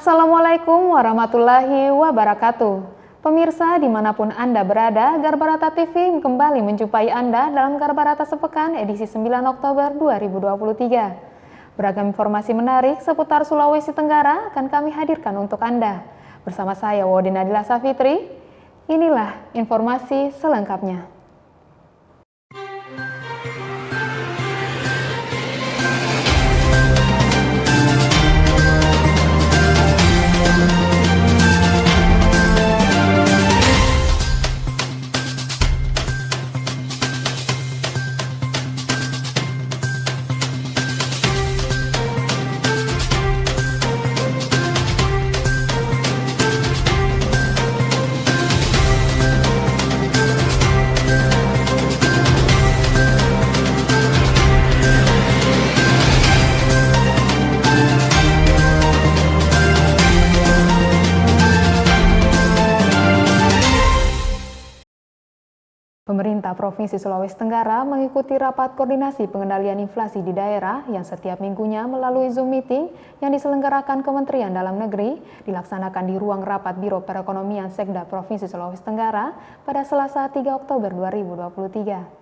Assalamualaikum warahmatullahi wabarakatuh. Pemirsa dimanapun Anda berada, Garbarata TV kembali menjumpai Anda dalam Garbarata Sepekan edisi 9 Oktober 2023. Beragam informasi menarik seputar Sulawesi Tenggara akan kami hadirkan untuk Anda. Bersama saya Wody Nadila Safitri, inilah informasi selengkapnya. Pemerintah Provinsi Sulawesi Tenggara mengikuti rapat koordinasi pengendalian inflasi di daerah yang setiap minggunya melalui Zoom meeting yang diselenggarakan Kementerian Dalam Negeri dilaksanakan di ruang rapat Biro Perekonomian Sekda Provinsi Sulawesi Tenggara pada Selasa 3 Oktober 2023.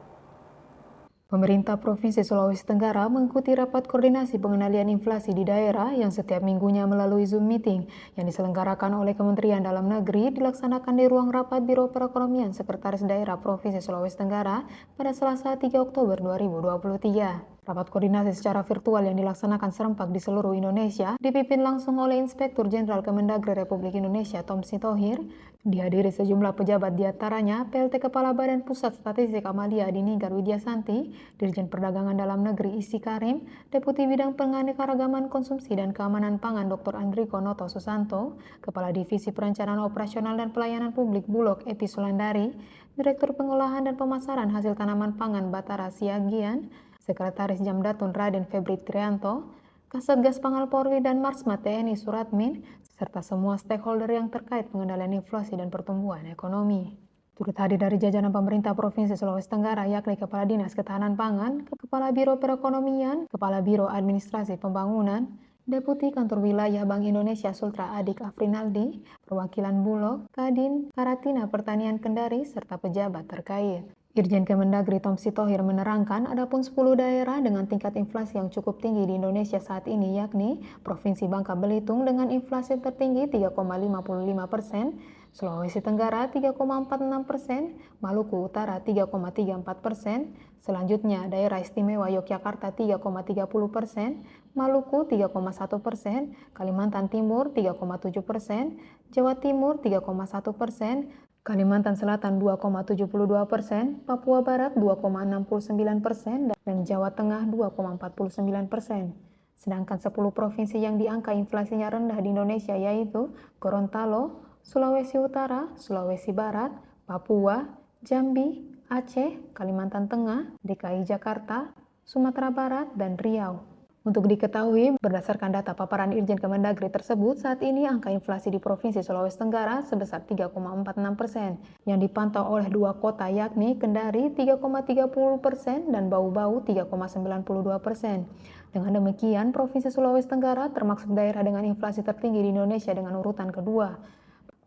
Pemerintah Provinsi Sulawesi Tenggara mengikuti rapat koordinasi pengendalian inflasi di daerah yang setiap minggunya melalui Zoom meeting yang diselenggarakan oleh Kementerian Dalam Negeri dilaksanakan di ruang rapat Biro Perekonomian Sekretaris Daerah Provinsi Sulawesi Tenggara pada Selasa 3 Oktober 2023. Rapat koordinasi secara virtual yang dilaksanakan serempak di seluruh Indonesia dipimpin langsung oleh Inspektur Jenderal Kemendagri Republik Indonesia Tom Sitohir, dihadiri sejumlah pejabat diantaranya PLT Kepala Badan Pusat Statistik Amalia Adiningrat Widyasanti, Dirjen Perdagangan Dalam Negeri Isi Karim, Deputi Bidang Penganekaragaman Konsumsi dan Keamanan Pangan Dr. Andriko Noto Susanto, Kepala Divisi Perencanaan Operasional dan Pelayanan Publik Bulog Epi Sulandari, Direktur Pengolahan dan Pemasaran Hasil Tanaman Pangan Batara Siagian, Sekretaris Jamdatun Raden Febri Trianto, Kasatgas Pangan Polri dan Marsma TNI Suratmin, serta semua stakeholder yang terkait pengendalian inflasi dan pertumbuhan ekonomi. Turut hadir dari jajaran pemerintah Provinsi Sulawesi Tenggara yakni Kepala Dinas Ketahanan Pangan, Kepala Biro Perekonomian, Kepala Biro Administrasi Pembangunan, Deputi Kantor Wilayah Bank Indonesia Sultra Adik Afrinaldi, perwakilan Bulog, Kadin, Karatina Pertanian Kendari, serta pejabat terkait. Dirjen Kemendagri Tom Sitohir menerangkan adapun 10 daerah dengan tingkat inflasi yang cukup tinggi di Indonesia saat ini yakni Provinsi Bangka Belitung dengan inflasi tertinggi 3,55%, Sulawesi Tenggara 3,46%, Maluku Utara 3,34%, selanjutnya Daerah Istimewa Yogyakarta 3,30%, Maluku 3,1%, Kalimantan Timur 3,7%, Jawa Timur 3,1%, Kalimantan Selatan 2,72%, Papua Barat 2,69%, dan Jawa Tengah 2,49%. Sedangkan 10 provinsi yang diangka inflasinya rendah di Indonesia yaitu Gorontalo, Sulawesi Utara, Sulawesi Barat, Papua, Jambi, Aceh, Kalimantan Tengah, DKI Jakarta, Sumatera Barat, dan Riau. Untuk diketahui, berdasarkan data paparan Irjen Kemendagri tersebut, saat ini angka inflasi di Provinsi Sulawesi Tenggara sebesar 3,46%, yang dipantau oleh 2 kota yakni Kendari 3,30% dan Bau-Bau 3,92%. Dengan demikian, Provinsi Sulawesi Tenggara termasuk daerah dengan inflasi tertinggi di Indonesia dengan urutan kedua.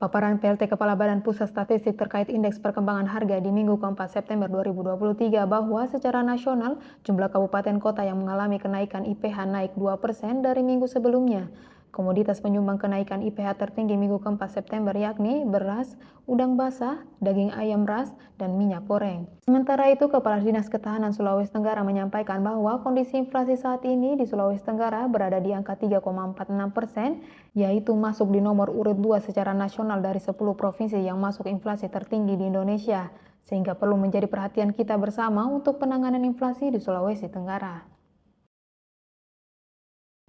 Paparan PLT Kepala Badan Pusat Statistik terkait Indeks Perkembangan Harga di Minggu ke-4 September 2023 bahwa secara nasional jumlah kabupaten kota yang mengalami kenaikan IPH naik 2% dari minggu sebelumnya. Komoditas penyumbang kenaikan IPH tertinggi minggu ke-4 September yakni beras, udang basah, daging ayam ras, dan minyak goreng. Sementara itu, Kepala Dinas Ketahanan Sulawesi Tenggara menyampaikan bahwa kondisi inflasi saat ini di Sulawesi Tenggara berada di angka 3,46%, yaitu masuk di nomor urut 2 secara nasional dari 10 provinsi yang masuk inflasi tertinggi di Indonesia, sehingga perlu menjadi perhatian kita bersama untuk penanganan inflasi di Sulawesi Tenggara.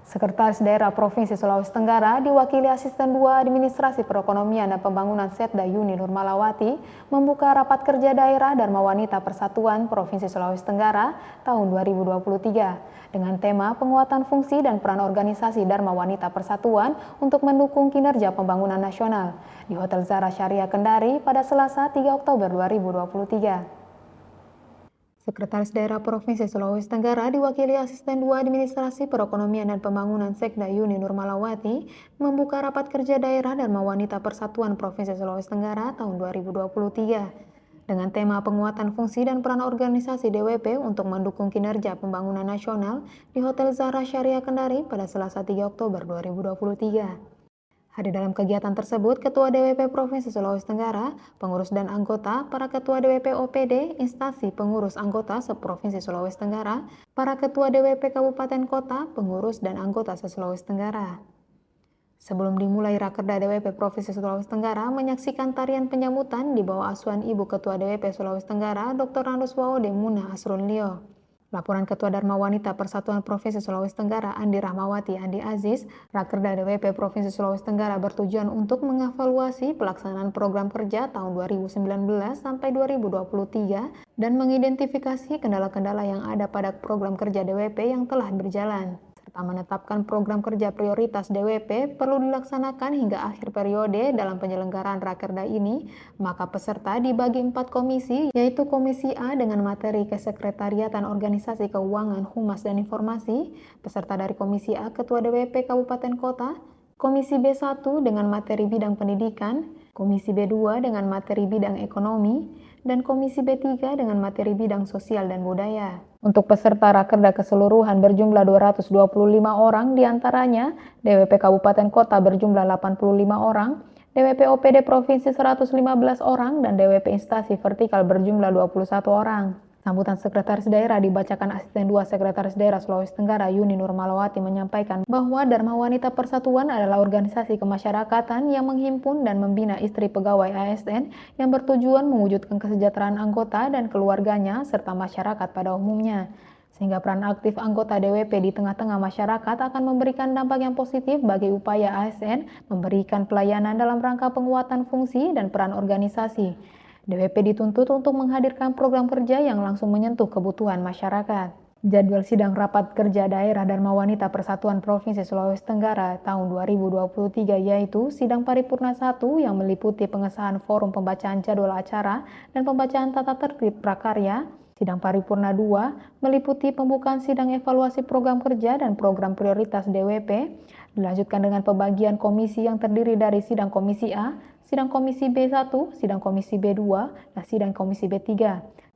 Sekretaris Daerah Provinsi Sulawesi Tenggara diwakili Asisten 2 Administrasi Perekonomian dan Pembangunan Setda Yuni Nurmalawati membuka rapat kerja daerah Dharma Wanita Persatuan Provinsi Sulawesi Tenggara tahun 2023 dengan tema penguatan fungsi dan peran organisasi Dharma Wanita Persatuan untuk mendukung kinerja pembangunan nasional di Hotel Zara Syariah Kendari pada Selasa 3 Oktober 2023. Sekretaris Daerah Provinsi Sulawesi Tenggara diwakili Asisten 2 Administrasi Perekonomian dan Pembangunan Sekda Yuni Nurmalawati membuka rapat kerja daerah Dharma Wanita Persatuan Provinsi Sulawesi Tenggara tahun 2023 dengan tema penguatan fungsi dan peran organisasi DWP untuk mendukung kinerja pembangunan nasional di Hotel Zahra Syariah Kendari pada Selasa 3 Oktober 2023. Hadir dalam kegiatan tersebut Ketua DWP Provinsi Sulawesi Tenggara, pengurus dan anggota, para Ketua DWP OPD, instansi pengurus anggota se-Provinsi Sulawesi Tenggara, para Ketua DWP Kabupaten Kota, pengurus dan anggota se-Sulawesi Tenggara. Sebelum dimulai Rakerda DWP Provinsi Sulawesi Tenggara, menyaksikan tarian penyambutan di bawah asuhan Ibu Ketua DWP Sulawesi Tenggara, Dr. Randus Waode Muna Asrun Lio. Laporan Ketua Dharma Wanita Persatuan Provinsi Sulawesi Tenggara Andi Rahmawati Andi Aziz, Rakerda DWP Provinsi Sulawesi Tenggara bertujuan untuk mengevaluasi pelaksanaan program kerja tahun 2019 sampai 2023 dan mengidentifikasi kendala-kendala yang ada pada program kerja DWP yang telah berjalan, serta menetapkan program kerja prioritas DWP perlu dilaksanakan hingga akhir periode dalam penyelenggaraan Rakerda ini. Maka peserta dibagi 4 komisi, yaitu Komisi A dengan materi kesekretariatan organisasi keuangan, humas, dan informasi, peserta dari Komisi A Ketua DWP Kabupaten Kota, Komisi B1 dengan materi bidang pendidikan, Komisi B2 dengan materi bidang ekonomi, dan Komisi B3 dengan materi bidang sosial dan budaya. Untuk peserta Rakerda keseluruhan berjumlah 225 orang, diantaranya DWP Kabupaten Kota berjumlah 85 orang, DWP OPD Provinsi 115 orang, dan DWP Instansi Vertikal berjumlah 21 orang. Sambutan Sekretaris Daerah dibacakan Asisten 2 Sekretaris Daerah Sulawesi Tenggara Yuni Nurmalawati menyampaikan bahwa Dharma Wanita Persatuan adalah organisasi kemasyarakatan yang menghimpun dan membina istri pegawai ASN yang bertujuan mewujudkan kesejahteraan anggota dan keluarganya serta masyarakat pada umumnya. Sehingga peran aktif anggota DWP di tengah-tengah masyarakat akan memberikan dampak yang positif bagi upaya ASN memberikan pelayanan dalam rangka penguatan fungsi dan peran organisasi. DWP dituntut untuk menghadirkan program kerja yang langsung menyentuh kebutuhan masyarakat. Jadwal sidang rapat kerja daerah Dharma Wanita Persatuan Provinsi Sulawesi Tenggara tahun 2023 yaitu sidang paripurna 1 yang meliputi pengesahan forum pembacaan jadwal acara dan pembacaan tata tertib prakarya. Sidang paripurna 2 meliputi pembukaan sidang evaluasi program kerja dan program prioritas DWP, dilanjutkan dengan pembagian komisi yang terdiri dari sidang komisi A, sidang komisi B1, sidang komisi B2, dan sidang komisi B3,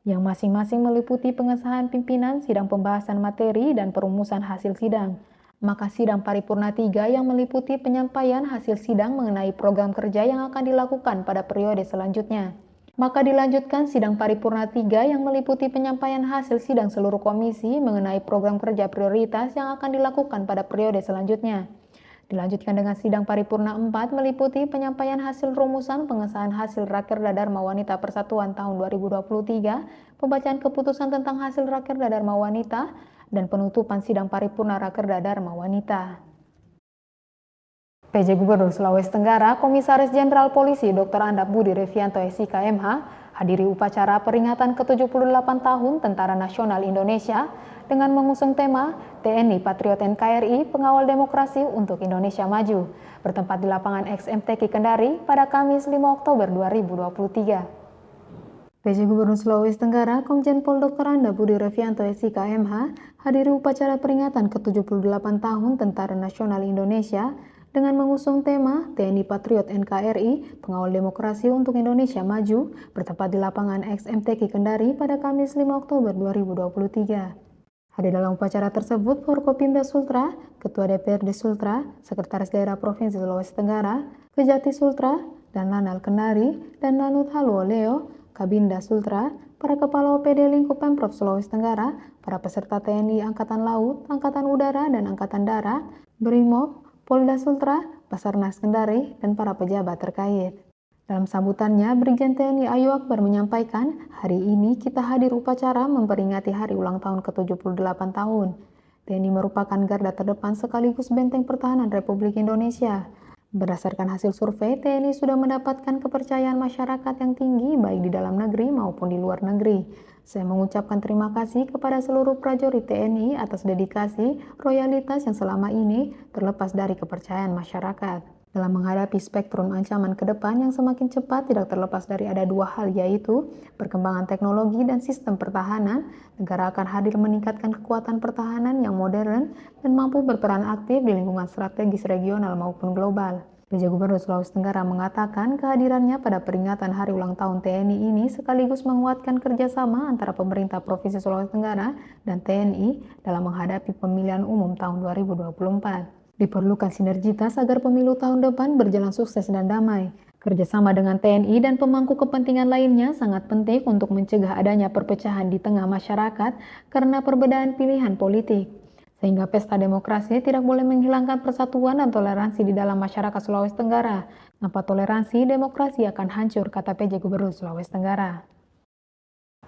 yang masing-masing meliputi pengesahan pimpinan, sidang pembahasan materi, dan perumusan hasil sidang. Maka sidang paripurna 3 yang meliputi penyampaian hasil sidang mengenai program kerja yang akan dilakukan pada periode selanjutnya. Maka dilanjutkan sidang paripurna 3 yang meliputi penyampaian hasil sidang seluruh komisi mengenai program kerja prioritas yang akan dilakukan pada periode selanjutnya. Dilanjutkan dengan sidang paripurna 4 meliputi penyampaian hasil rumusan pengesahan hasil Rakerda Dharma Wanita Persatuan tahun 2023, pembacaan keputusan tentang hasil Rakerda Dharma Wanita, dan penutupan sidang paripurna Rakerda Dharma Wanita. PJ Gubernur Sulawesi Tenggara, Komisaris Jenderal Polisi Dr. Andap Budi Revianto SIK MH, hadiri upacara peringatan ke-78 tahun Tentara Nasional Indonesia dengan mengusung tema TNI Patriot NKRI Pengawal Demokrasi untuk Indonesia Maju, bertempat di lapangan XMTQ Kendari pada Kamis 5 Oktober 2023. PJ Gubernur Sulawesi Tenggara, Komjen Pol Dr. Andap Budi Revianto SIK MH, hadiri upacara peringatan ke-78 tahun Tentara Nasional Indonesia dengan mengusung tema TNI Patriot NKRI Pengawal Demokrasi untuk Indonesia Maju, bertempat di lapangan XMTQ Kendari pada Kamis 5 Oktober 2023. Hadir dalam upacara tersebut Forkopimda Sultra, Ketua DPRD Sultra, Sekretaris Daerah Provinsi Sulawesi Tenggara, Kejati Sultra, dan Lanal Kendari, dan Lanut Haluo Leo, Kabinda Sultra, para Kepala OPD Lingkup Pemprov Sulawesi Tenggara, para peserta TNI Angkatan Laut, Angkatan Udara, dan Angkatan Darat, Brimob, Polda Sultra, Basarnas Kendari, dan para pejabat terkait. Dalam sambutannya, Brigjen TNI Ayu Akbar menyampaikan, hari ini kita hadir upacara memperingati hari ulang tahun ke-78 tahun. TNI merupakan garda terdepan sekaligus benteng pertahanan Republik Indonesia. Berdasarkan hasil survei, TNI sudah mendapatkan kepercayaan masyarakat yang tinggi baik di dalam negeri maupun di luar negeri. Saya mengucapkan terima kasih kepada seluruh prajurit TNI atas dedikasi, loyalitas yang selama ini terlepas dari kepercayaan masyarakat. Dalam menghadapi spektrum ancaman ke depan yang semakin cepat, tidak terlepas dari ada dua hal, yaitu perkembangan teknologi dan sistem pertahanan. Negara akan hadir meningkatkan kekuatan pertahanan yang modern dan mampu berperan aktif di lingkungan strategis regional maupun global. PJ Gubernur Sulawesi Tenggara mengatakan kehadirannya pada peringatan Hari Ulang Tahun TNI ini sekaligus menguatkan kerjasama antara pemerintah Provinsi Sulawesi Tenggara dan TNI dalam menghadapi pemilihan umum tahun 2024. Diperlukan sinergitas agar pemilu tahun depan berjalan sukses dan damai. Kerjasama dengan TNI dan pemangku kepentingan lainnya sangat penting untuk mencegah adanya perpecahan di tengah masyarakat karena perbedaan pilihan politik. Sehingga pesta demokrasi tidak boleh menghilangkan persatuan dan toleransi di dalam masyarakat Sulawesi Tenggara. Tanpa toleransi, demokrasi akan hancur, kata PJ Gubernur Sulawesi Tenggara.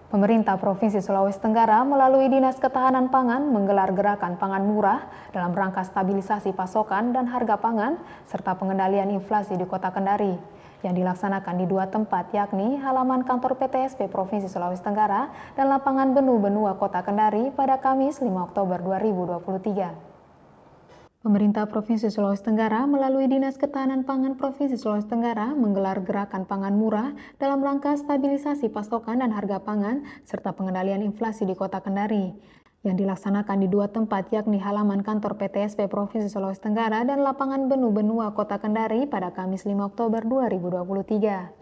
Pemerintah Provinsi Sulawesi Tenggara melalui Dinas Ketahanan Pangan menggelar gerakan pangan murah dalam rangka stabilisasi pasokan dan harga pangan serta pengendalian inflasi di Kota Kendari yang dilaksanakan di dua tempat, yakni halaman kantor PTSP Provinsi Sulawesi Tenggara dan lapangan Benu-Benua Kota Kendari pada Kamis 5 Oktober 2023. Pemerintah Provinsi Sulawesi Tenggara melalui Dinas Ketahanan Pangan Provinsi Sulawesi Tenggara menggelar gerakan pangan murah dalam rangka stabilisasi pasokan dan harga pangan serta pengendalian inflasi di Kota Kendari yang dilaksanakan di dua tempat, yakni halaman kantor PTSP Provinsi Sulawesi Tenggara dan lapangan Benu-Benua Kota Kendari pada Kamis 5 Oktober 2023.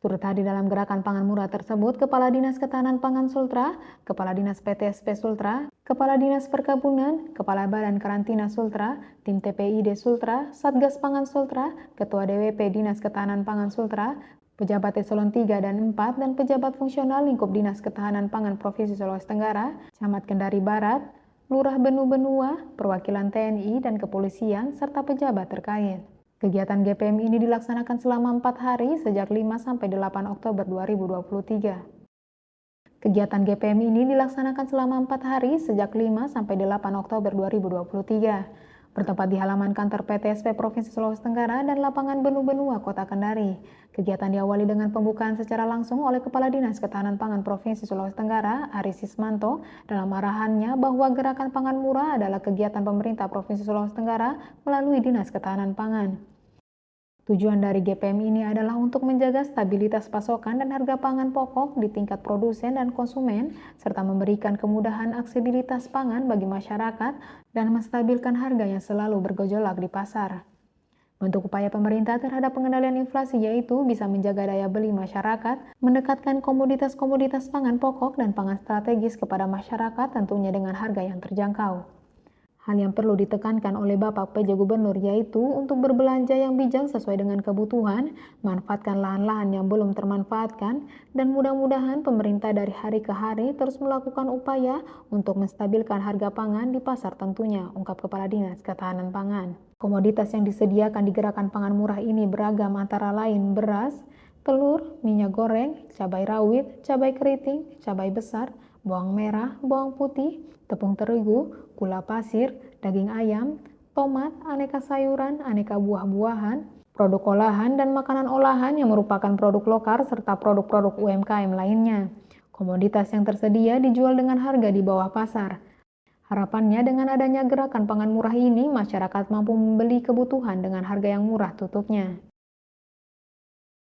Turut hadir dalam gerakan pangan murah tersebut Kepala Dinas Ketahanan Pangan Sultra, Kepala Dinas PTSP Sultra, Kepala Dinas Perkebunan, Kepala Badan Karantina Sultra, Tim TPID Sultra, Satgas Pangan Sultra, Ketua DWP Dinas Ketahanan Pangan Sultra, pejabat eselon 3 dan 4, dan pejabat fungsional lingkup Dinas Ketahanan Pangan Provinsi Sulawesi Tenggara, Camat Kendari Barat, Lurah Benu-Benua, perwakilan TNI dan kepolisian, serta pejabat terkait. Kegiatan GPM ini dilaksanakan selama 4 hari sejak 5 sampai 8 Oktober 2023. Kegiatan GPM ini dilaksanakan selama 4 hari sejak 5 sampai 8 Oktober 2023. Bertempat di halaman kantor PTSP Provinsi Sulawesi Tenggara dan lapangan Benu-Benua Kota Kendari. Kegiatan diawali dengan pembukaan secara langsung oleh Kepala Dinas Ketahanan Pangan Provinsi Sulawesi Tenggara, Aris Sismanto, dalam arahannya bahwa gerakan pangan murah adalah kegiatan pemerintah Provinsi Sulawesi Tenggara melalui Dinas Ketahanan Pangan. Tujuan dari GPM ini adalah untuk menjaga stabilitas pasokan dan harga pangan pokok di tingkat produsen dan konsumen, serta memberikan kemudahan aksesibilitas pangan bagi masyarakat dan menstabilkan harga yang selalu bergejolak di pasar. Bentuk upaya pemerintah terhadap pengendalian inflasi yaitu bisa menjaga daya beli masyarakat, mendekatkan komoditas-komoditas pangan pokok dan pangan strategis kepada masyarakat tentunya dengan harga yang terjangkau. Hal yang perlu ditekankan oleh Bapak PJ Gubernur yaitu untuk berbelanja yang bijak sesuai dengan kebutuhan, manfaatkan lahan-lahan yang belum termanfaatkan, dan mudah-mudahan pemerintah dari hari ke hari terus melakukan upaya untuk menstabilkan harga pangan di pasar tentunya, ungkap Kepala Dinas Ketahanan Pangan. Komoditas yang disediakan di gerakan pangan murah ini beragam antara lain beras, telur, minyak goreng, cabai rawit, cabai keriting, cabai besar, bawang merah, bawang putih, tepung terigu, gula pasir, daging ayam, tomat, aneka sayuran, aneka buah-buahan, produk olahan dan makanan olahan yang merupakan produk lokal serta produk-produk UMKM lainnya. Komoditas yang tersedia dijual dengan harga di bawah pasar. Harapannya dengan adanya gerakan pangan murah ini, masyarakat mampu membeli kebutuhan dengan harga yang murah tutupnya.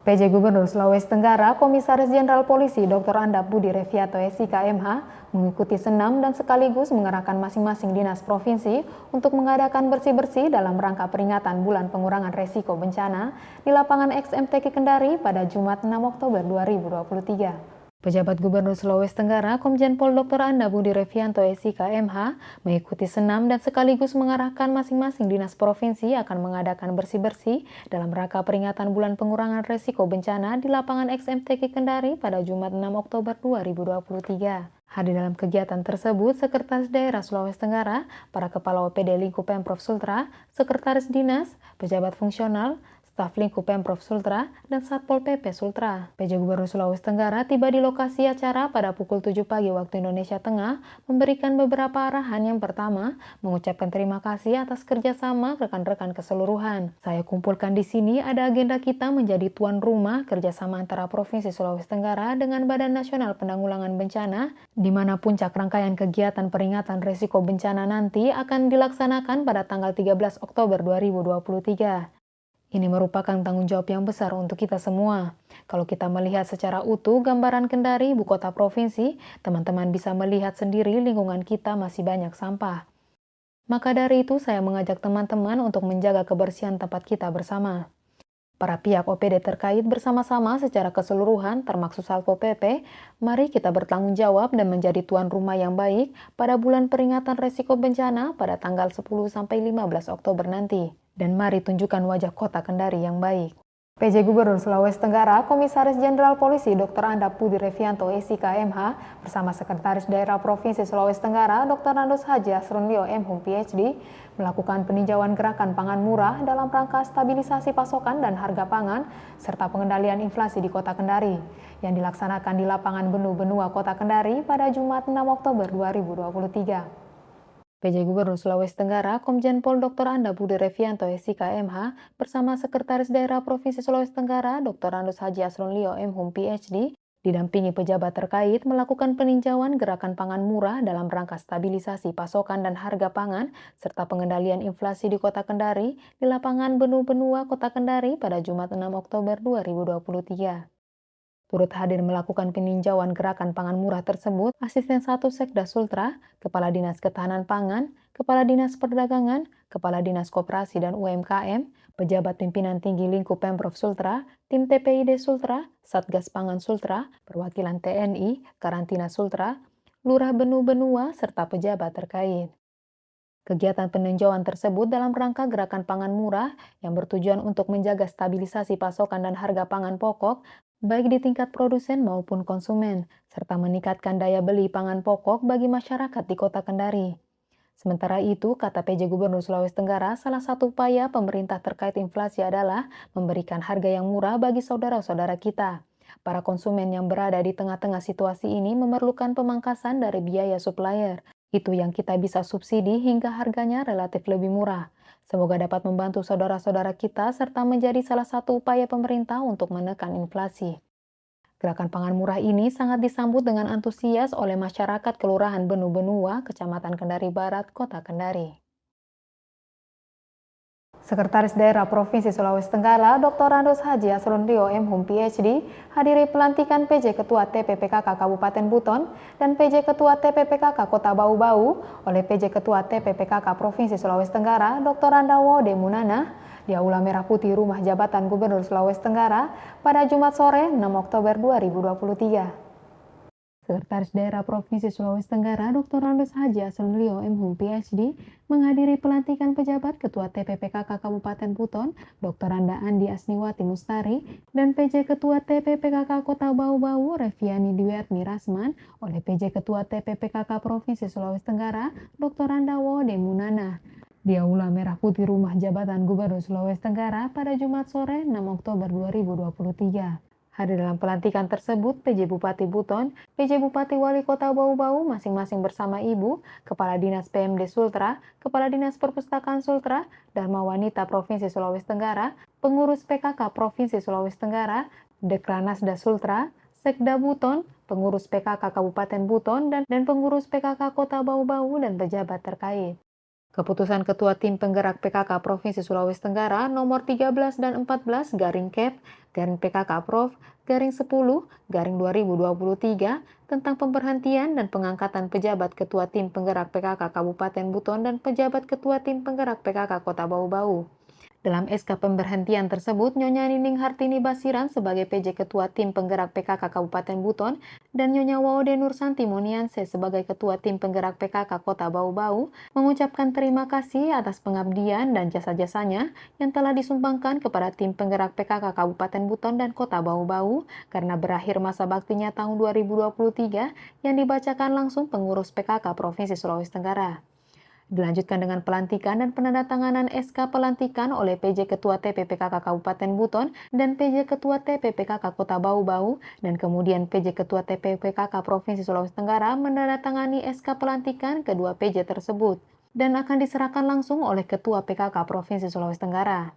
PJ Gubernur Sulawesi Tenggara, Komisaris Jenderal Polisi Dr. Andap Budi Revianto SIK MH mengikuti senam dan sekaligus mengerahkan masing-masing dinas provinsi untuk mengadakan bersih-bersih dalam rangka peringatan Bulan Pengurangan Resiko Bencana di lapangan XMTK Kendari pada Jumat 6 Oktober 2023. Pejabat Gubernur Sulawesi Tenggara, Komjen Pol Dr. Andap Budi Revianto SIK MH mengikuti senam dan sekaligus mengarahkan masing-masing dinas provinsi akan mengadakan bersih-bersih dalam rangka peringatan Bulan Pengurangan Resiko Bencana di lapangan XMTK Kendari pada Jumat 6 Oktober 2023. Hadir dalam kegiatan tersebut Sekretaris Daerah Sulawesi Tenggara, para Kepala OPD Lingkup Pemprov Sultra, Sekretaris Dinas, pejabat fungsional, staf lingkup Pemprov Sultra, dan Satpol PP Sultra. PJ Gubernur Sulawesi Tenggara tiba di lokasi acara pada pukul 7 pagi waktu Indonesia Tengah, memberikan beberapa arahan. Yang pertama, mengucapkan terima kasih atas kerjasama rekan-rekan keseluruhan. Saya kumpulkan di sini ada agenda kita menjadi tuan rumah kerjasama antara Provinsi Sulawesi Tenggara dengan Badan Nasional Penanggulangan Bencana, di mana puncak rangkaian kegiatan peringatan resiko bencana nanti akan dilaksanakan pada tanggal 13 Oktober 2023. Ini merupakan tanggung jawab yang besar untuk kita semua. Kalau kita melihat secara utuh gambaran Kendari, ibu kota provinsi, teman-teman bisa melihat sendiri lingkungan kita masih banyak sampah. Maka dari itu, saya mengajak teman-teman untuk menjaga kebersihan tempat kita bersama. Para pihak OPD terkait bersama-sama secara keseluruhan, termasuk Satpol PP, mari kita bertanggung jawab dan menjadi tuan rumah yang baik pada bulan peringatan resiko bencana pada tanggal 10-15 Oktober nanti. Dan mari tunjukkan wajah kota Kendari yang baik. PJ Gubernur Sulawesi Tenggara, Komisaris Jenderal Polisi Dr. Andap Budi Revianto SIKMH bersama Sekretaris Daerah Provinsi Sulawesi Tenggara Dr. Nandus Haji Asrunlio MHum PhD melakukan peninjauan gerakan pangan murah dalam rangka stabilisasi pasokan dan harga pangan serta pengendalian inflasi di Kota Kendari yang dilaksanakan di lapangan Benu-Benua Kota Kendari pada Jumat 6 Oktober 2023. PJ Gubernur Sulawesi Tenggara, Komjen Pol Dr. Anda Budi Revianto SIKMH bersama Sekretaris Daerah Provinsi Sulawesi Tenggara Dr. Nandus Haji Asrunlio MHum PhD didampingi pejabat terkait melakukan peninjauan gerakan pangan murah dalam rangka stabilisasi pasokan dan harga pangan serta pengendalian inflasi di Kota Kendari di lapangan Benu-Benua Kota Kendari pada Jumat 6 Oktober 2023. Turut hadir melakukan peninjauan gerakan pangan murah tersebut, Asisten 1 Sekda Sultra, Kepala Dinas Ketahanan Pangan, Kepala Dinas Perdagangan, Kepala Dinas Koperasi dan UMKM, pejabat pimpinan tinggi lingkup Pemprov Sultra, tim TPID Sultra, Satgas Pangan Sultra, perwakilan TNI, Karantina Sultra, Lurah Benu-Benua, serta pejabat terkait. Kegiatan peninjauan tersebut dalam rangka gerakan pangan murah yang bertujuan untuk menjaga stabilisasi pasokan dan harga pangan pokok, baik di tingkat produsen maupun konsumen, serta meningkatkan daya beli pangan pokok bagi masyarakat di Kota Kendari. Sementara itu, kata PJ Gubernur Sulawesi Tenggara, salah satu upaya pemerintah terkait inflasi adalah memberikan harga yang murah bagi saudara-saudara kita. Para konsumen yang berada di tengah-tengah situasi ini memerlukan pemangkasan dari biaya supplier. Itu yang kita bisa subsidi hingga harganya relatif lebih murah. Semoga dapat membantu saudara-saudara kita serta menjadi salah satu upaya pemerintah untuk menekan inflasi. Gerakan pangan murah ini sangat disambut dengan antusias oleh masyarakat Kelurahan Benu-Benua, Kecamatan Kendari Barat, Kota Kendari. Sekretaris Daerah Provinsi Sulawesi Tenggara, Dr. Nandus Haji Asrunlio MHum PhD, hadiri pelantikan PJ Ketua TPPKK Kabupaten Buton dan PJ Ketua TPPKK Kota Bau-Bau oleh PJ Ketua TPPKK Provinsi Sulawesi Tenggara, Dr. Randawo Demunana, di Aula Merah Putih Rumah Jabatan Gubernur Sulawesi Tenggara pada Jumat sore 6 Oktober 2023. Sekretaris Daerah Provinsi Sulawesi Tenggara Dr. Nandus Haji Asrunlio MHum PhD menghadiri pelantikan pejabat Ketua TPPKK Kabupaten Buton Dr. Randa Andi Asniwati Mustari dan PJ Ketua TPPKK Kota Bau-Bau Reviani Dwiatmi Rasman oleh PJ Ketua TPPKK Provinsi Sulawesi Tenggara Dr. Randawo Demunana di Aula Merah Putih Rumah Jabatan Gubernur Sulawesi Tenggara pada Jumat sore 6 Oktober 2023. Hadir dalam pelantikan tersebut PJ Bupati Buton, PJ Bupati Wali Kota Bau-Bau masing-masing bersama Ibu, Kepala Dinas PMD Sultra, Kepala Dinas Perpustakaan Sultra, Dharma Wanita Provinsi Sulawesi Tenggara, Pengurus PKK Provinsi Sulawesi Tenggara, Dekranasda Sultra, Sekda Buton, Pengurus PKK Kabupaten Buton, dan Pengurus PKK Kota Bau-Bau dan pejabat terkait. Keputusan Ketua Tim Penggerak PKK Provinsi Sulawesi Tenggara nomor 13 dan 14 garing Kep, garing PKK Prov, garing 10, garing 2023 tentang pemberhentian dan pengangkatan pejabat Ketua Tim Penggerak PKK Kabupaten Buton dan pejabat Ketua Tim Penggerak PKK Kota Bau-Bau. Dalam SK pemberhentian tersebut, Nyonya Nining Hartini Basiran sebagai PJ Ketua Tim Penggerak PKK Kabupaten Buton dan Nyonya Waode Nursanti Monianse sebagai Ketua Tim Penggerak PKK Kota Bau-Bau mengucapkan terima kasih atas pengabdian dan jasa-jasanya yang telah disumbangkan kepada Tim Penggerak PKK Kabupaten Buton dan Kota Bau-Bau karena berakhir masa baktinya tahun 2023 yang dibacakan langsung pengurus PKK Provinsi Sulawesi Tenggara. Dilanjutkan dengan pelantikan dan penandatanganan SK pelantikan oleh PJ Ketua TPPKK Kabupaten Buton dan PJ Ketua TPPKK Kota Bau-Bau dan kemudian PJ Ketua TPPKK Provinsi Sulawesi Tenggara menandatangani SK pelantikan kedua PJ tersebut dan akan diserahkan langsung oleh Ketua PKK Provinsi Sulawesi Tenggara.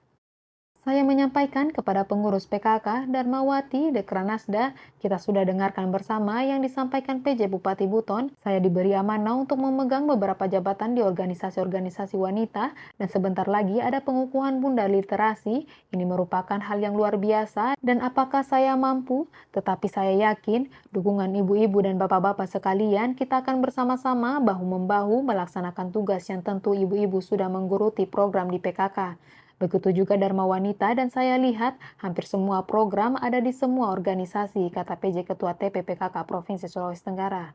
Saya menyampaikan kepada pengurus PKK Darmawati Dekranasda, kita sudah dengarkan bersama yang disampaikan PJ Bupati Buton. Saya diberi amanah untuk memegang beberapa jabatan di organisasi-organisasi wanita dan sebentar lagi ada pengukuhan Bunda Literasi. Ini merupakan hal yang luar biasa dan apakah saya mampu? Tetapi saya yakin dukungan ibu-ibu dan bapak-bapak sekalian kita akan bersama-sama bahu-membahu melaksanakan tugas yang tentu ibu-ibu sudah menggeluti program di PKK. Begitu juga Dharma Wanita dan saya lihat hampir semua program ada di semua organisasi, kata PJ Ketua TPPKK Provinsi Sulawesi Tenggara.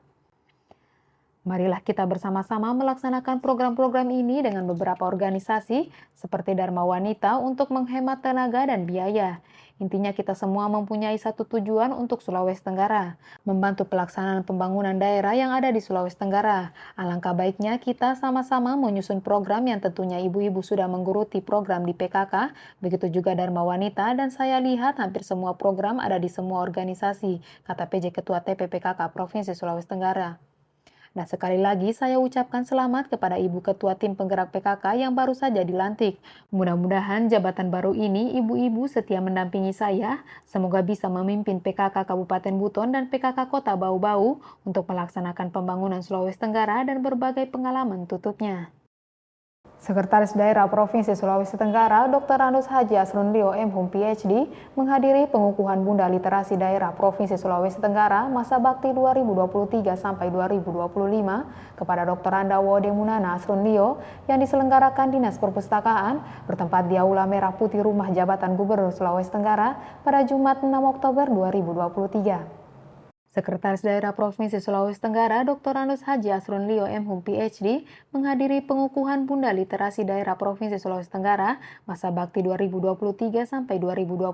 Marilah kita bersama-sama melaksanakan program-program ini dengan beberapa organisasi seperti Dharma Wanita untuk menghemat tenaga dan biaya. Intinya kita semua mempunyai satu tujuan untuk Sulawesi Tenggara, membantu pelaksanaan pembangunan daerah yang ada di Sulawesi Tenggara. Alangkah baiknya kita sama-sama menyusun program yang tentunya ibu-ibu sudah menggeluti program di PKK, begitu juga Dharma Wanita dan saya lihat hampir semua program ada di semua organisasi, kata PJ Ketua TPPKK Provinsi Sulawesi Tenggara. Nah, sekali lagi saya ucapkan selamat kepada Ibu Ketua Tim Penggerak PKK yang baru saja dilantik. Mudah-mudahan jabatan baru ini ibu-ibu setia mendampingi saya. Semoga bisa memimpin PKK Kabupaten Buton dan PKK Kota Bau-Bau untuk melaksanakan pembangunan Sulawesi Tenggara dan berbagai pengalaman tutupnya. Sekretaris Daerah Provinsi Sulawesi Tenggara, Dr. Andus Haji Asrunlio MHum PhD, menghadiri pengukuhan Bunda Literasi Daerah Provinsi Sulawesi Tenggara masa bakti 2023 sampai 2025 kepada Dr. Anda Wode Munana Asrunlio yang diselenggarakan Dinas Perpustakaan bertempat di Aula Merah Putih Rumah Jabatan Gubernur Sulawesi Tenggara pada Jumat 6 Oktober 2023. Sekretaris Daerah Provinsi Sulawesi Tenggara Dr. Andus Haji Asrunlio MHum PhD menghadiri pengukuhan Bunda Literasi Daerah Provinsi Sulawesi Tenggara masa bakti 2023 sampai 2025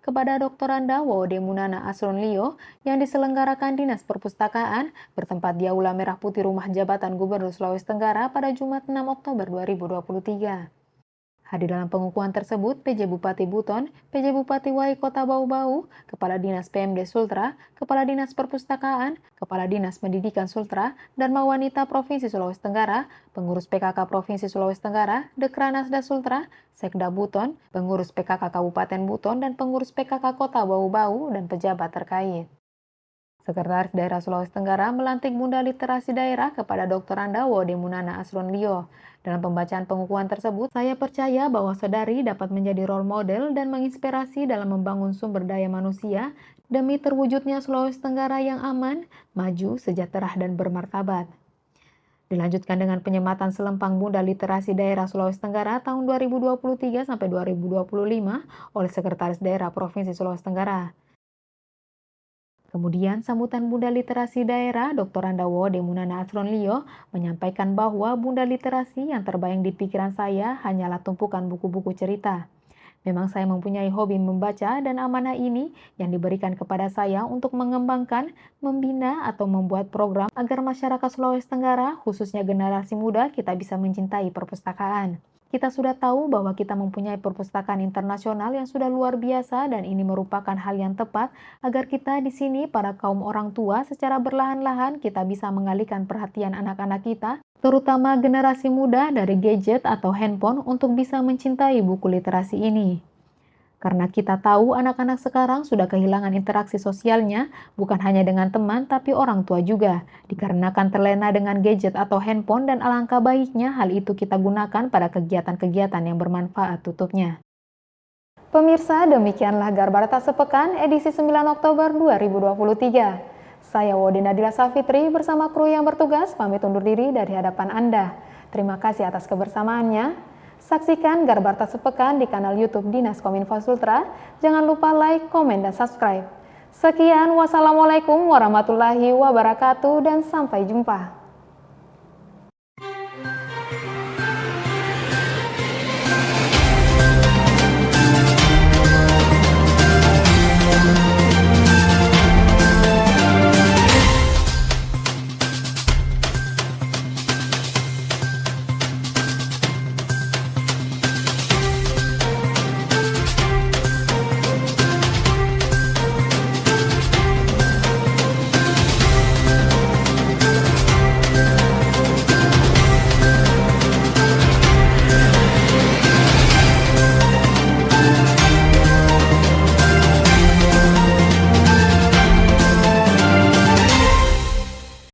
kepada Dr. Anda Wode Munana Asrunlio yang diselenggarakan Dinas Perpustakaan bertempat di Aula Merah Putih Rumah Jabatan Gubernur Sulawesi Tenggara pada Jumat 6 Oktober 2023. Hadir dalam pengukuhan tersebut PJ Bupati Buton, PJ Bupati Wai Kota Bau-Bau, Kepala Dinas PMD Sultra, Kepala Dinas Perpustakaan, Kepala Dinas Pendidikan Sultra, Dharma Wanita Provinsi Sulawesi Tenggara, Pengurus PKK Provinsi Sulawesi Tenggara, Dekranasda Sultra, Sekda Buton, Pengurus PKK Kabupaten Buton, dan Pengurus PKK Kota Bau-Bau, dan pejabat terkait. Sekretaris Daerah Sulawesi Tenggara melantik Bunda Literasi Daerah kepada Dr. Anda Wode Munana Asrunlio. Dalam pembacaan pengukuhan tersebut, saya percaya bahwa saudari dapat menjadi role model dan menginspirasi dalam membangun sumber daya manusia demi terwujudnya Sulawesi Tenggara yang aman, maju, sejahtera, dan bermartabat. Dilanjutkan dengan penyematan selempang Bunda Literasi Daerah Sulawesi Tenggara tahun 2023 sampai 2025 oleh Sekretaris Daerah Provinsi Sulawesi Tenggara. Kemudian sambutan Bunda Literasi Daerah Dr. Anda Wode Munana Asrunlio menyampaikan bahwa Bunda Literasi yang terbayang di pikiran saya hanyalah tumpukan buku-buku cerita. Memang saya mempunyai hobi membaca dan amanah ini yang diberikan kepada saya untuk mengembangkan, membina atau membuat program agar masyarakat Sulawesi Tenggara, khususnya generasi muda, kita bisa mencintai perpustakaan. Kita sudah tahu bahwa kita mempunyai perpustakaan internasional yang sudah luar biasa dan ini merupakan hal yang tepat agar kita di sini para kaum orang tua secara berlahan-lahan kita bisa mengalihkan perhatian anak-anak kita, terutama generasi muda dari gadget atau handphone untuk bisa mencintai buku literasi ini. Karena kita tahu anak-anak sekarang sudah kehilangan interaksi sosialnya, bukan hanya dengan teman, tapi orang tua juga. Dikarenakan terlena dengan gadget atau handphone dan alangkah baiknya hal itu kita gunakan pada kegiatan-kegiatan yang bermanfaat tutupnya. Pemirsa, demikianlah Garbarta Sepekan edisi 9 Oktober 2023. Saya Wode Nadila Safitri bersama kru yang bertugas pamit undur diri dari hadapan Anda. Terima kasih atas kebersamaannya. Saksikan Garbarta Sepekan di kanal YouTube Dinas Kominfo Sultra. Jangan lupa like, komen, dan subscribe. Sekian, wassalamualaikum warahmatullahi wabarakatuh dan sampai jumpa.